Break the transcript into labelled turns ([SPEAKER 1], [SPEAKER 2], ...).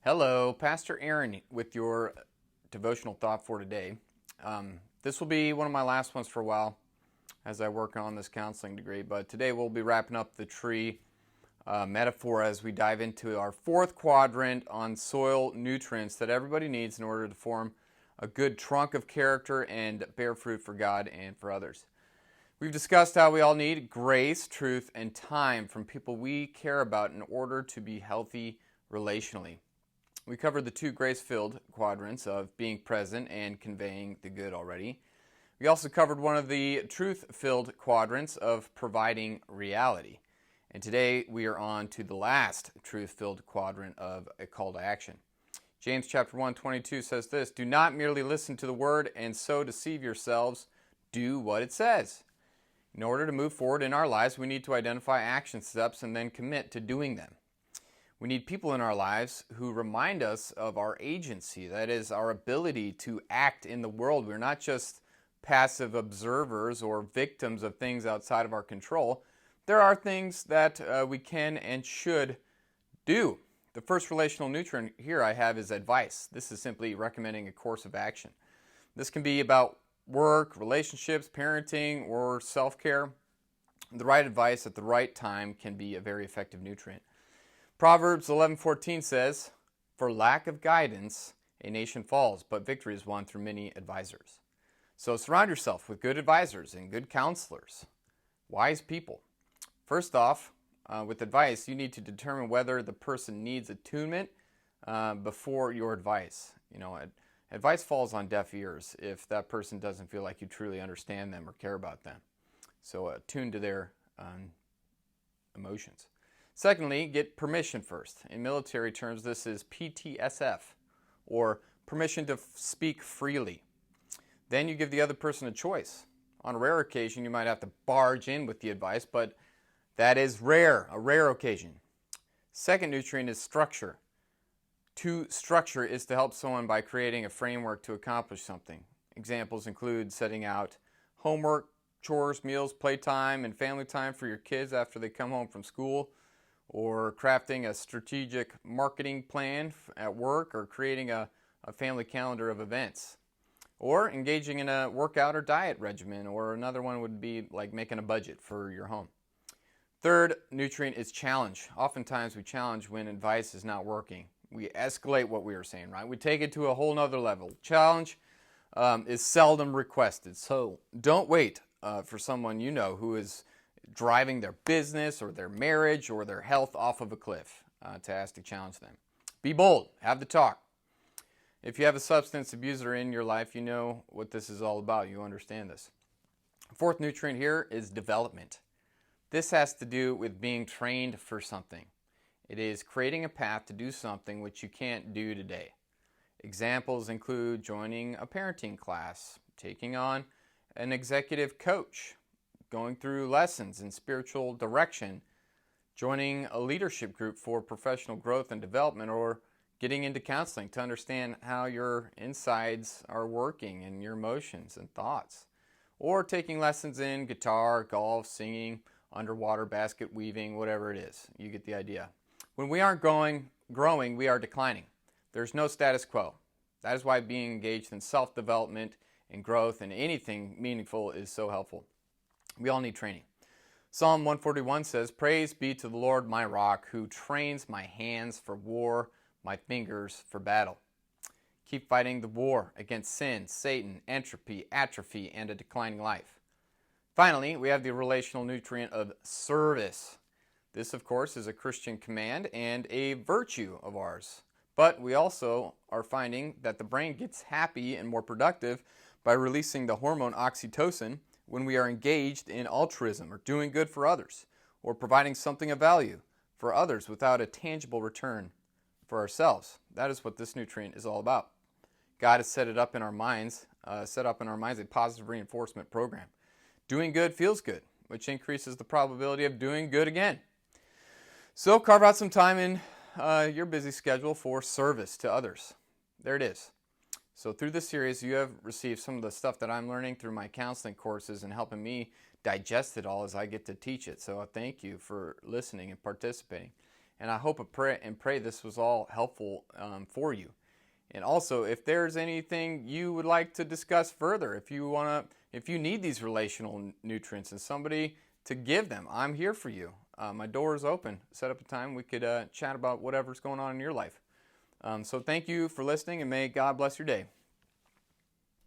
[SPEAKER 1] Hello, Pastor Aaron with your devotional thought for today. This will be one of my last ones for a while as I work on this counseling degree, but today we'll be wrapping up the tree metaphor as we dive into our fourth quadrant on soil nutrients that everybody needs in order to form a good trunk of character and bear fruit for God and for others. We've discussed how we all need grace, truth, and time from people we care about in order to be healthy relationally. We covered the two grace-filled quadrants of being present and conveying the good already. We also covered one of the truth-filled quadrants of providing reality. And today we are on to the last truth-filled quadrant of a call to action. James chapter 1:22 says this, "Do not merely listen to the word and so deceive yourselves. Do what it says." In order to move forward in our lives, we need to identify action steps and then commit to doing them. We need people in our lives who remind us of our agency, that is, our ability to act in the world. We're not just passive observers or victims of things outside of our control. There are things that we can and should do. The first relational nutrient here I have is advice. This is simply recommending a course of action. This can be about work, relationships, parenting, or self-care. The right advice at the right time can be a very effective nutrient. Proverbs 11:14 says, "For lack of guidance, a nation falls, but victory is won through many advisors." So surround yourself with good advisors and good counselors, wise people. First off, with advice, you need to determine whether the person needs attunement before your advice. Advice falls on deaf ears if that person doesn't feel like you truly understand them or care about them. So attune to their emotions. Secondly, get permission first. In military terms, this is PTSF, or permission to speak freely. Then you give the other person a choice. On a rare occasion, you might have to barge in with the advice, but that is rare, a rare occasion. Second nutrient is structure. To structure is to help someone by creating a framework to accomplish something. Examples include setting out homework, chores, meals, playtime, and family time for your kids after they come home from school, or crafting a strategic marketing plan at work, or creating a family calendar of events, or engaging in a workout or diet regimen, or another one would be like making a budget for your home. Third nutrient is challenge. Oftentimes we challenge when advice is not working. We escalate what we are saying, right? We take it to a whole nother level. Challenge is seldom requested, so don't wait for someone you know who is driving their business or their marriage or their health off of a cliff to ask to challenge them. Be bold. Have the talk. If you have a substance abuser in your life, you know what this is all about. You understand this. Fourth nutrient here is development. This has to do with being trained for something. It is creating a path to do something which you can't do today. Examples include joining a parenting class, taking on an executive coach, going through lessons in spiritual direction, joining a leadership group for professional growth and development, or getting into counseling to understand how your insides are working and your emotions and thoughts, or taking lessons in guitar, golf, singing, underwater basket weaving, whatever it is. You get the idea. When we aren't growing, we are declining. There's no status quo. That is why being engaged in self-development and growth and anything meaningful is so helpful. We all need training. Psalm 141 says, "Praise be to the Lord my rock, who trains my hands for war, my fingers for battle." Keep fighting the war against sin, Satan, entropy, atrophy, and a declining life. Finally, we have the relational nutrient of service. This, of course, is a Christian command and a virtue of ours. But we also are finding that the brain gets happy and more productive by releasing the hormone oxytocin when we are engaged in altruism or doing good for others or providing something of value for others without a tangible return for ourselves. That is what this nutrient is all about. God has set up in our minds a positive reinforcement program. Doing good feels good, which increases the probability of doing good again. So carve out some time in your busy schedule for service to others. There it is. So through this series, you have received some of the stuff that I'm learning through my counseling courses and helping me digest it all as I get to teach it. So thank you for listening and participating. And I hope and pray this was all helpful for you. And also, if there's anything you would like to discuss further, if you need these relational nutrients and somebody to give them, I'm here for you. My door is open. Set up a time we could chat about whatever's going on in your life. So thank you for listening, and may God bless your day.